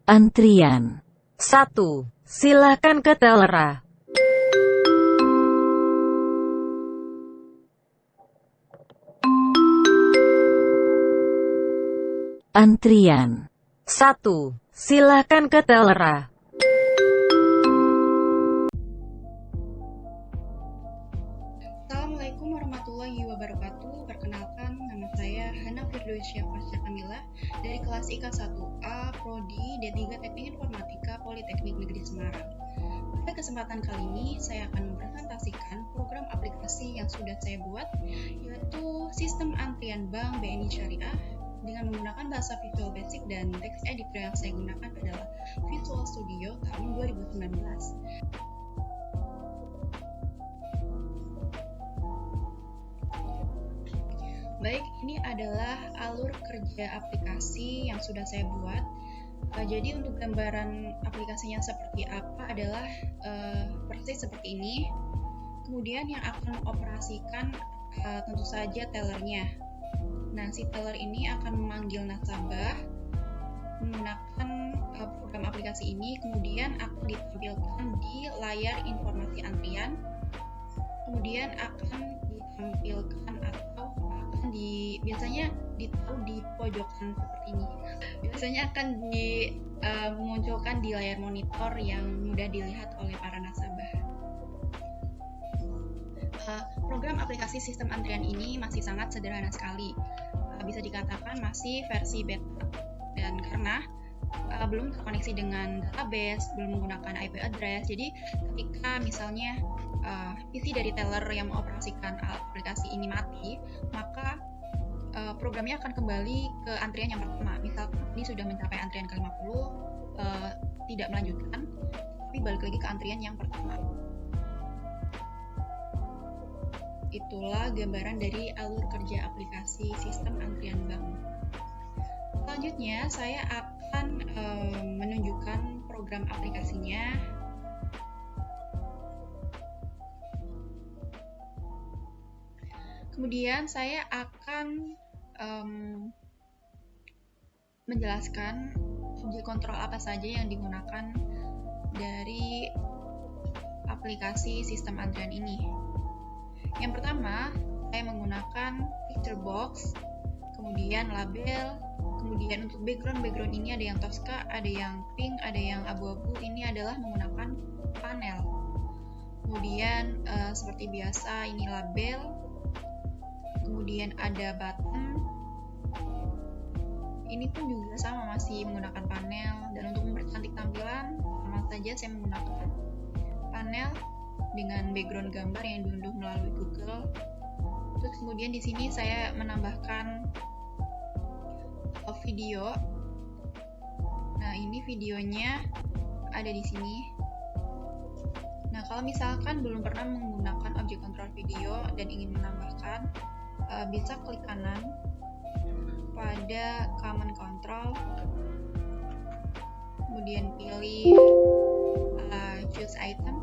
Antrian. 1. Silakan ke Telera. Antrian. 1. Silakan ke Telera. Assalamualaikum warahmatullahi wabarakatuh. Perkenalkan, nama saya Hana Firdausyah Fasya Kamila dari kelas IK 1A Prodi D3 Teknik Informatika Politeknik Negeri Semarang. Pada kesempatan kali ini, saya akan mempresentasikan program aplikasi yang sudah saya buat, yaitu Sistem Antrian Bank BNI Syariah dengan menggunakan bahasa Visual Basic, dan text editor yang saya gunakan adalah Visual Studio tahun 2019. Baik, ini adalah alur kerja aplikasi yang sudah saya buat. Jadi untuk gambaran aplikasinya seperti apa adalah persis seperti ini. Kemudian yang akan mengoperasikan tentu saja tellernya. Nah, si teller ini akan memanggil nasabah menggunakan program aplikasi ini, kemudian akan ditampilkan di layar informasi antrian. Kemudian akan ditampilkan atau biasanya ditaruh di pojokan seperti ini. Biasanya akan dimunculkan di layar monitor yang mudah dilihat oleh para nasabah. Program aplikasi sistem antrian ini masih sangat sederhana sekali. Bisa dikatakan masih versi beta, dan karena belum terkoneksi dengan database, belum menggunakan IP address. Jadi ketika misalnya PC dari teller yang mengoperasikan aplikasi ini mati, maka programnya akan kembali ke antrian yang pertama. Misal ini sudah mencapai antrian ke-50, tidak melanjutkan, tapi balik lagi ke antrian yang pertama. Itulah gambaran dari alur kerja aplikasi sistem antrian bank. Selanjutnya saya akan menunjukkan program aplikasinya. Kemudian saya akan menjelaskan objek kontrol apa saja yang digunakan dari aplikasi sistem antrian ini. Yang pertama, saya menggunakan picture box, kemudian label, kemudian untuk background ini ada yang Tosca, ada yang pink, ada yang abu-abu. Ini adalah menggunakan panel. Kemudian seperti biasa ini label, kemudian ada button. Ini pun juga sama, masih menggunakan panel. Dan untuk mempercantik tampilan, sama saja saya menggunakan panel dengan background gambar yang diunduh melalui Google. Terus kemudian di sini saya menambahkan video. Nah, ini videonya ada di sini. Nah, kalau misalkan belum pernah menggunakan objek kontrol video dan ingin menambahkan, bisa klik kanan pada command control, kemudian pilih choose item,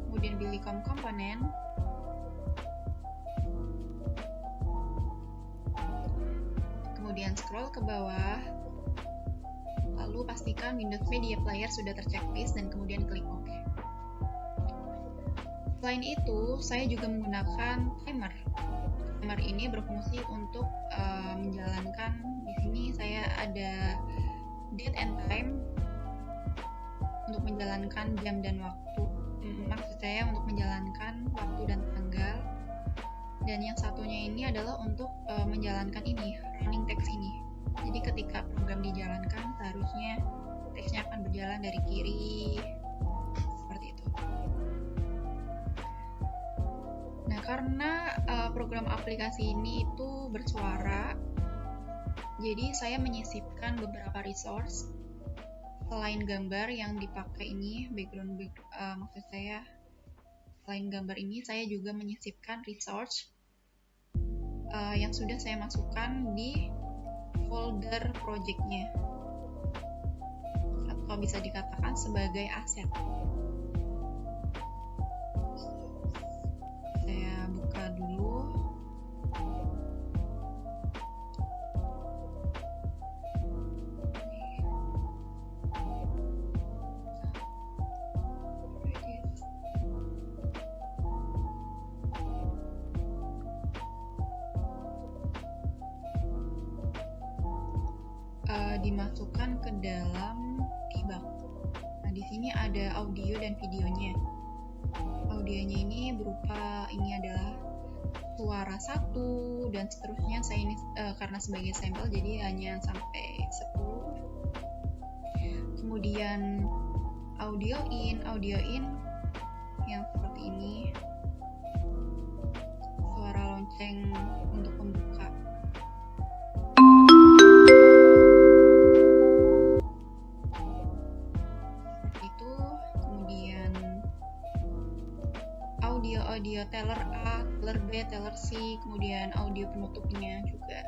kemudian pilih komponen, kemudian scroll ke bawah, lalu pastikan Windows Media Player sudah terchecklist dan kemudian klik OK. Selain itu, saya juga menggunakan timer. Timer ini berfungsi untuk menjalankan, di sini saya ada date and time untuk menjalankan jam dan waktu. Maksud saya untuk menjalankan waktu dan tanggal. Dan yang satunya ini adalah untuk menjalankan ini, running text ini. Jadi ketika program dijalankan, seharusnya teksnya akan berjalan dari kiri, seperti itu. Nah, karena program aplikasi ini itu bersuara, jadi saya menyisipkan beberapa resource. Selain gambar yang dipakai ini, maksud saya, selain gambar ini, saya juga menyisipkan resource yang sudah saya masukkan di folder project-nya, atau bisa dikatakan sebagai aset. Saya buka dulu. dimasukkan ke dalam debug. Nah, di sini ada audio dan videonya. Audionya ini berupa ini adalah suara 1 dan seterusnya. Saya ini karena sebagai sampel jadi hanya sampai 10. Kemudian audio in yang seperti ini, suara lonceng untuk pembuka. Seperti itu. Kemudian audio teller A, teller B, teller C, kemudian audio penutupnya juga.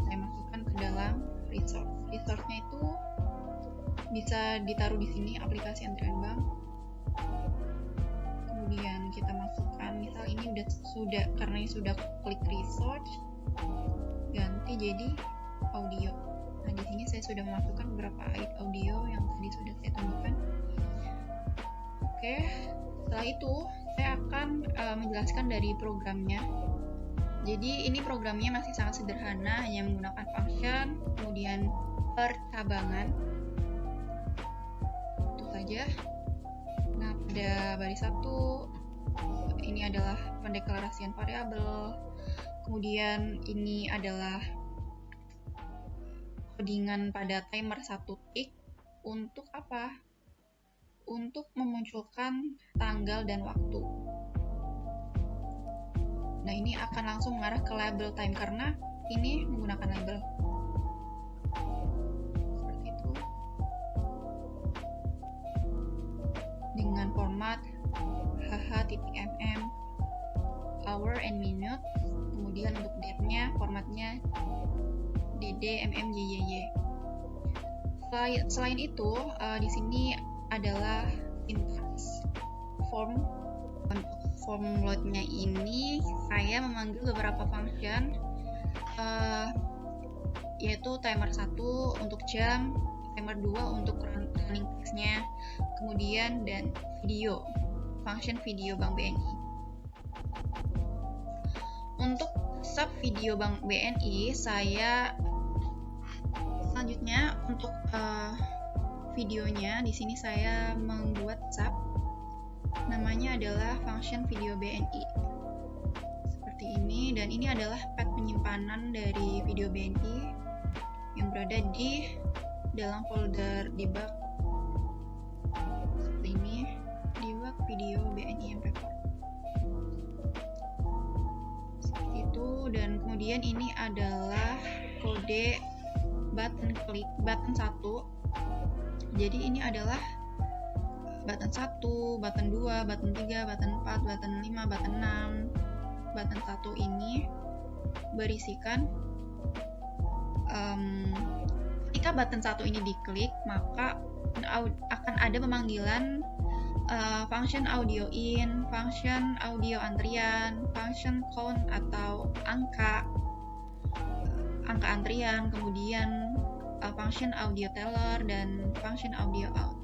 Saya masukkan ke dalam resource. Resource-nya itu bisa ditaruh di sini, aplikasi antrian bank. Kemudian kita masukkan, misal ini karena ini sudah klik resource, ganti jadi audio. Nah, di sini saya sudah memasukkan beberapa audio yang tadi sudah saya tunjukkan. Oke, setelah itu saya akan menjelaskan dari programnya. Jadi ini programnya masih sangat sederhana, hanya menggunakan function, kemudian percabangan. Itu saja. Nah, pada baris 1 ini adalah pendeklarasian variabel. Kemudian ini adalah codingan pada timer 1 tick. Untuk apa? Untuk memunculkan tanggal dan waktu. Nah, ini akan langsung mengarah ke label time karena ini menggunakan label. Seperti itu. Dengan format hh.mm, hour and minute. Kemudian untuk date-nya formatnya dd/mm/jjj. Selain itu, di sini adalah syntax form. Form load-nya ini saya memanggil beberapa function, yaitu timer 1 untuk jam, timer 2 untuk running text-nya, kemudian dan video, function video Bank BNI. Untuk sub video Bank BNI, saya selanjutnya untuk videonya di sini saya membuat sub, namanya adalah function video BNI seperti ini, dan ini adalah path penyimpanan dari video BNI yang berada di dalam folder debug seperti ini, debug video BNI MP4 seperti itu. Dan kemudian ini adalah kode button klik, button 1. Jadi ini adalah button 1, button 2, button 3, button 4, button 5, button 6. Button 1 ini berisikan ketika button 1 ini diklik, maka akan ada pemanggilan function audio in, function audio antrian, function count atau angka antrian, kemudian function audio teller dan function audio out.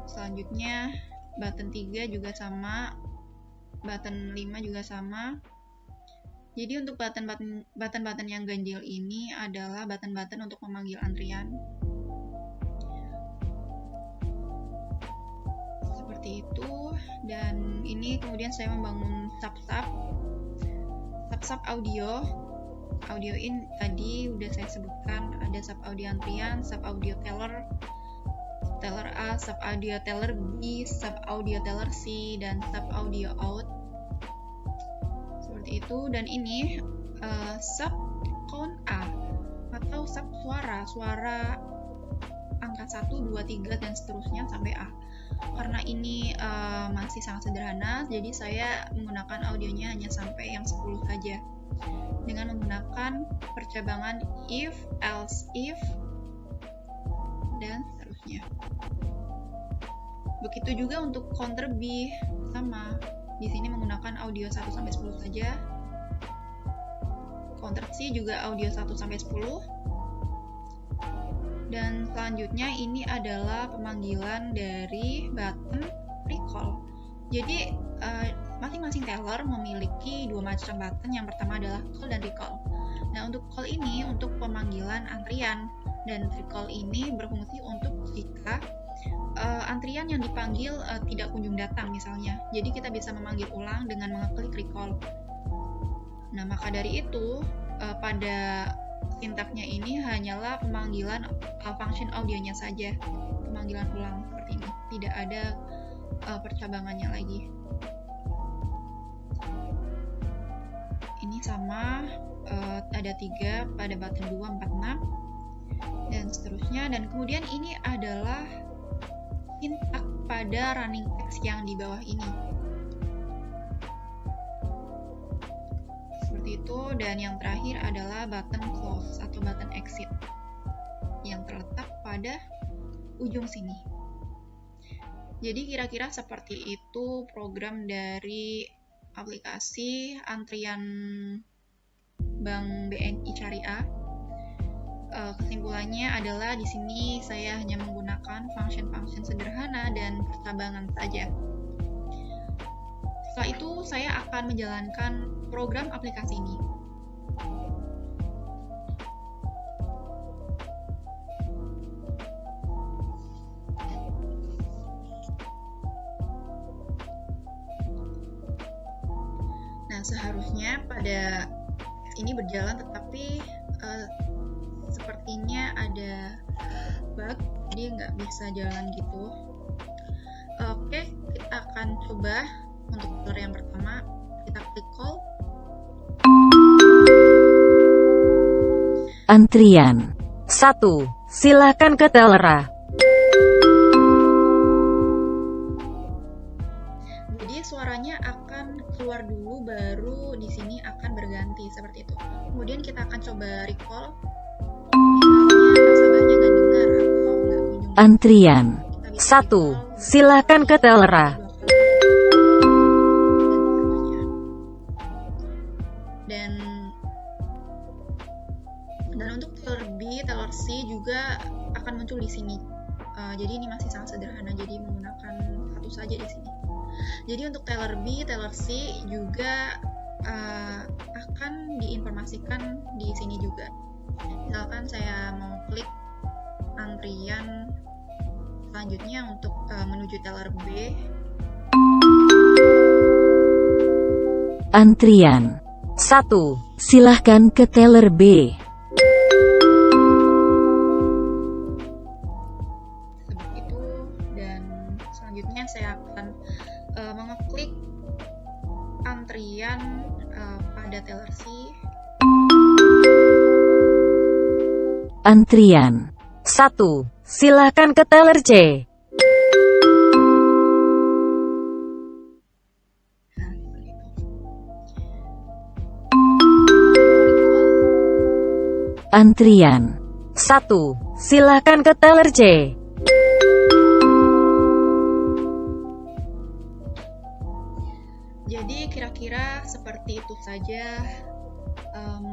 Selanjutnya button 3 juga sama, button 5 juga sama. Jadi untuk button yang ganjil ini adalah button untuk memanggil antrian. Seperti itu. Dan ini kemudian saya membangun sub audio in tadi udah saya sebutkan, ada sub audio antrian, sub audio teller A, sub audio teller B, sub audio teller C, dan sub audio out seperti itu. Dan ini sub count A atau sub suara angka 1, 2, 3 dan seterusnya sampai A. Karena ini masih sangat sederhana, jadi saya menggunakan audionya hanya sampai yang 10 saja dengan menggunakan percabangan if, else if, dan seterusnya. Begitu juga untuk counter B, sama. Di sini menggunakan audio 1 sampai 10 saja. Counter C juga audio 1 sampai 10. Dan selanjutnya ini adalah pemanggilan dari button recall. Jadi masing-masing teller memiliki dua macam button. Yang pertama adalah call dan recall. Nah, untuk call ini untuk pemanggilan antrian, dan recall ini berfungsi untuk jika antrian yang dipanggil tidak kunjung datang misalnya. Jadi kita bisa memanggil ulang dengan mengeklik recall. Nah, maka dari itu pada sintaksnya ini hanyalah pemanggilan function audionya saja, pemanggilan ulang seperti ini, tidak ada percabangannya lagi. Ini sama ada 3 pada button 2, 4, 6 dan seterusnya. Dan kemudian ini adalah sintaks pada running text yang di bawah ini seperti itu. Dan yang terakhir adalah button close atau button exit yang terletak pada ujung sini. Jadi kira-kira seperti itu program dari aplikasi antrian Bank BNI Syariah. Kesimpulannya adalah di sini saya hanya menggunakan function-function sederhana dan percabangan saja. Setelah itu saya akan menjalankan program aplikasi ini. Nah, seharusnya pada ini berjalan, tetapi sepertinya ada bug, jadi nggak bisa jalan gitu. Oke, kita akan coba untuk telur yang pertama. Kita klik call. Antrian. 1. Silakan ke Telera. Jadi suaranya akan keluar dulu, baru di sini akan berganti seperti itu. Kemudian kita akan coba recall. Misalnya nasabahnya nggak dengar atau nggak kunjung. Antrian. Kita bisa 1. recall. Silakan ke Telera. Dan untuk teller B, teller C juga akan muncul di sini. Jadi ini masih sangat sederhana, jadi menggunakan satu saja di sini. Jadi untuk teller B, teller C juga akan diinformasikan di sini juga. Misalkan saya mau klik antrian selanjutnya untuk menuju teller B. Antrian. 1. Silahkan ke teller B. Seperti itu. Dan selanjutnya saya akan mengeklik antrian pada teller C. Antrian. 1. Silakan ke Teller C. Nah, seperti itu. Antrian. 1. Silakan ke Teller C. Jadi kira-kira seperti itu saja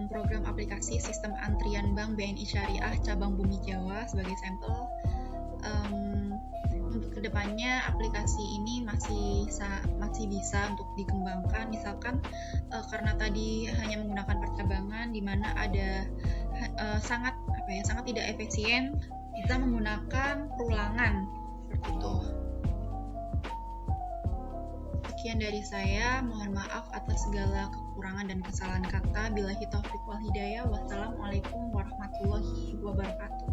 program aplikasi sistem antrian Bank BNI Syariah cabang Bumi Jawa sebagai sampel. Untuk kedepannya aplikasi ini masih bisa untuk dikembangkan, misalkan karena tadi hanya menggunakan percabangan di mana ada sangat tidak efisien, kita menggunakan perulangan seperti itu. Sekian dari saya, mohon maaf atas segala kekurangan dan kesalahan kata. Billahi taufiq wal hidayah. Wassalamualaikum warahmatullahi wabarakatuh.